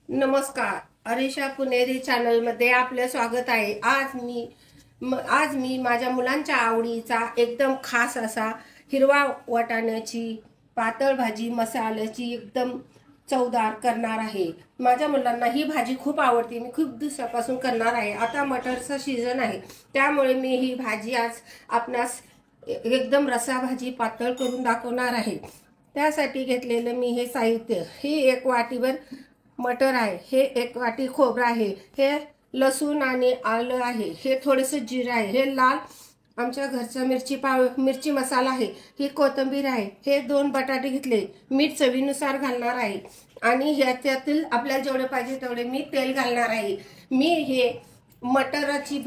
नमस्कार, अरिशा पुणेरी चॅनल मध्ये आपले स्वागत आहे। आज मी माझ्या मुलांच्या आवडीचा एकदम खास असा हिरवा वाटाण्याची पातळ भाजी मसाल्याची एकदम चवदार करणार आहे। माझ्या मुलांना ही भाजी खूप आवडते। मी खूप दिवसापासून करणार आहे। आता मटरचा सीजन आहे, त्यामुळे मी ही भाजी आज आपणास एकदम रसा भाजी पातळ करून दाखवणार आहे। त्यासाठी घेतलेलं मी हे साहित्य, ही एक वाटीभर मटर आहे, हे एक वाटी खोबरं आहे, हे लसूण आणि आलं आहे, हे थोडेसे जिरे आहे, हे लाल आमच्या घरचा मिरची मसाला आहे, ही कोथिंबीर आहे, हे 2 बटाटे घेतले, मीठ चवीनुसार घालणार आहे आणि ह्याच्यातील आपल्याला जेवढे पाहिजे तेवढे मी तेल घालणार आहे। मी हे मटरची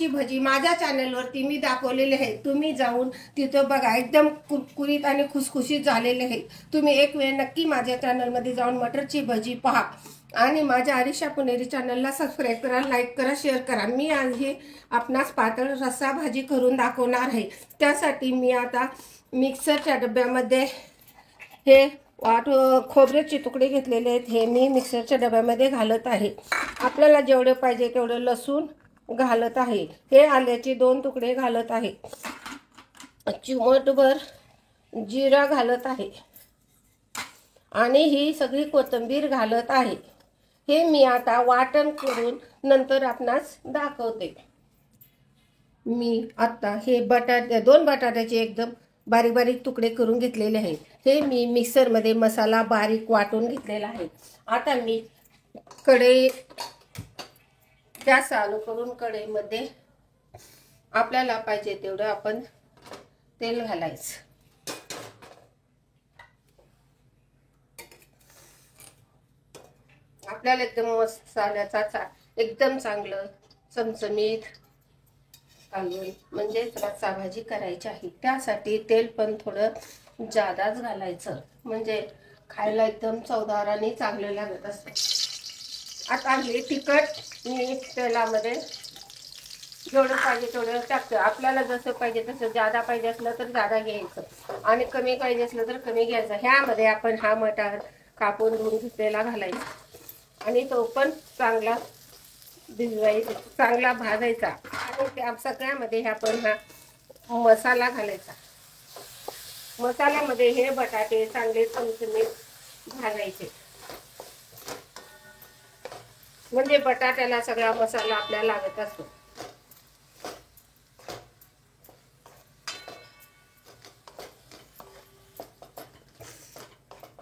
भजी माझ्या चॅनलवरती मी दाखवलेले आहे। तुम्ही जाऊन तिथं बघा, एकदम कुरकुरीत आणि खुसखुशीत झालेले आहे। तुम्ही एक वेळ नक्की माझ्या चॅनलमध्ये जाऊन मटरची भजी पहा आणि माझ्या अरिशा पुणेरी चॅनलला सबस्क्राइब करा, लाईक करा, शेअर करा। मी आज हे आपणास पातळ रस्सा भाजी करून दाखवणार आहे। त्यासाठी मी आता मिक्सरच्या डब्यामध्ये हे खोबऱ्याचे तुकडे घेतलेले आहेत, हे मी मिक्सरच्या डब्यामध्ये घालत आहे। आपल्याला जेवढे पाहिजे तेवढे लसूण घालत आहे, हे आल्याचे 2 तुकडे घालत आहे, चिमटभर जिरा घालत आहे आणि ही सगळी कोथिंबीर घालत आहे। हे मी आता वाटण करून नंतर आपणास दाखवते। मी आता हे 2 बटाट्याचे एकदम बारीक बारीक तुकडे करून घेतलेले आहेत। हे मी मिक्सर मध्ये मसाला बारीक वाटून घेतलेला आहे। आता मी कढई गॅस चालू करून कढईमध्ये आपल्याला पाहिजे तेवढं आपण तेल घालायचं। आपल्याला एकदम मसाल्याचा एकदम चांगलं चमचमीत घालून म्हणजे रस्सा भाजी करायची आहे। त्यासाठी तेल पण थोडं जादाच घालायचं, म्हणजे खायला एकदम चवदार आणि चांगलं लागत असते। आता हे तिखट मी तेलामध्ये जेवढं पाहिजे तेवढं टाकतो। आपल्याला जसं पाहिजे तसं, जादा पाहिजे असलं तर जादा घ्यायचं आणि कमी पाहिजे असलं तर कमी घ्यायचं। ह्यामध्ये आपण हा मटार कापून धुवून घेतलेला घालायचा आणि तो पण चांगला भिजवायचा, चांगला भाजायचा आणि त्या सगळ्यामध्ये आपण हा मसाला घालायचा। मसाल्यामध्ये हे बटाटे चांगले चमचमीत भाजायचे, म्हणजे बटाट्याला सगळा मसाला आपल्याला लागत असतो।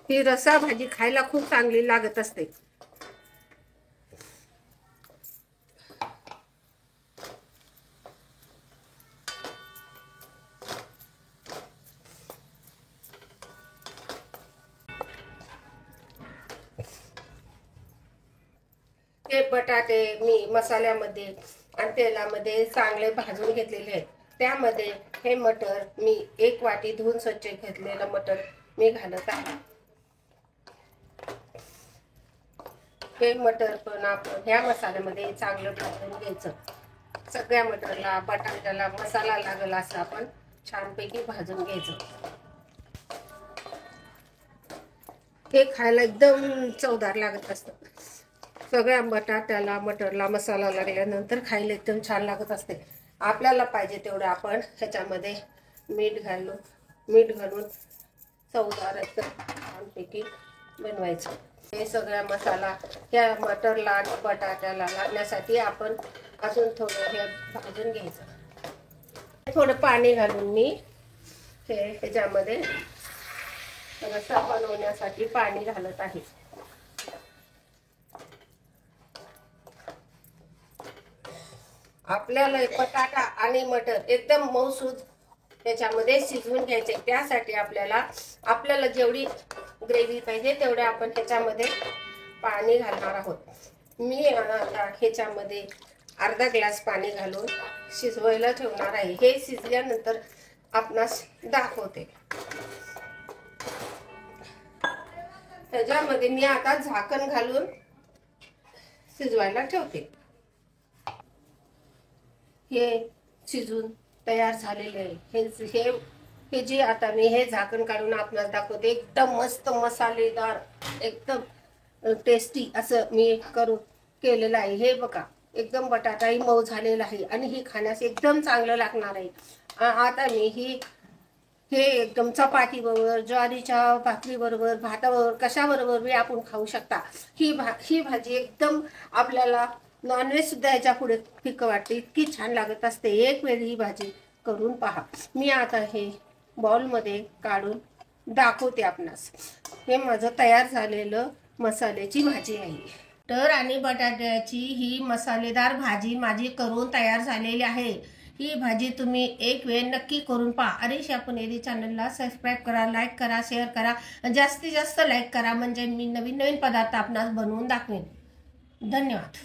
ही रस्सा भाजी खायला खूप चांगली लागत असते। हे बटाटे मी मसाल्यामध्ये आणि तेलामध्ये चांगले भाजून घेतलेले आहेत। त्यामध्ये हे मटर मी 1 वाटी धुवून स्वच्छ घेतलेलं मटर मी घालत आहे। हे मटर पण आपण ह्या मसाल्यामध्ये चांगलं भाजून घ्यायचं। सगळ्या मटरला बटाट्याला मसाला लागेल असं आपण छानपैकी भाजून घ्यायचं। हे खायला एकदम चवदार लागत असतं। सगळ्या बटाट्याला मटरला मसाला लागल्यानंतर खायला एकदम छान लागत असते। आपल्याला पाहिजे तेवढं आपण ह्याच्यामध्ये मीठ घालून चवदार असं छानपैकी बनवायचं। हे सगळा मसाला त्या मटरला आणि बटाट्याला लागण्यासाठी आपण अजून थोडं हे भाजून घ्यायचं। थोडं पाणी घालून मी ह्याच्यामध्ये रस्सा बनवण्यासाठी पाणी घालत आहे। आपल्याला बटाटा आणि मटर एकदम मऊसूद त्याच्यामध्ये शिजवून घ्यायचे। त्यासाठी आपल्याला जेवढी ग्रेव्ही पाहिजे तेवढे आपण त्याच्यामध्ये पाणी घालणार आहोत। मी आता ह्याच्यामध्ये अर्धा ग्लास पाणी घालून शिजवायला ठेवणार आहे। हे शिजल्यानंतर आपणास दाखवते। त्याच्यामध्ये मी आता झाकण घालून शिजवायला ठेवते। हे शिजून तयार झालेले आहे। हे हे जी आता मी हे झाकण काढून आपल्याला दाखवते, एकदम मस्त मसालेदार, एकदम टेस्टी असं मी करून केलेलं आहे. हे बघा, एकदम बटाटाही मऊ झालेला आहे आणि ही खाण्यास एकदम चांगलं लागणार आहे. आता मी हे एकदम चपाती बरोबर, ज्वारीच्या भाकरी बरोबर, भाताबरोबर, कशाबरोबर बी आपण खाऊ शकता. ही भाजी एकदम आपल्याला नॉनव्हेज सुद्धा याच्या पुढे फिक्क वाटते, इतकी छान लागत असते. एक वेळ ही भाजी करून पहा. मी आता हे बॉलमध्ये काढून दाखवते आपणास. हे माझं तयार झालेलं मसाल्याची भाजी आहे. मटर आणि बटाट्याची ही मसालेदार भाजी माझी करून तयार झालेली आहे. ही भाजी तुम्ही एक वेळ नक्की करून पहा. अरिशा पुणेरी चॅनलला सबस्क्राईब करा, लाईक करा, शेअर करा, जास्तीत जास्त लाईक करा, म्हणजे मी नवीन नवीन पदार्थ आपणास बनवून दाखवेन. धन्यवाद.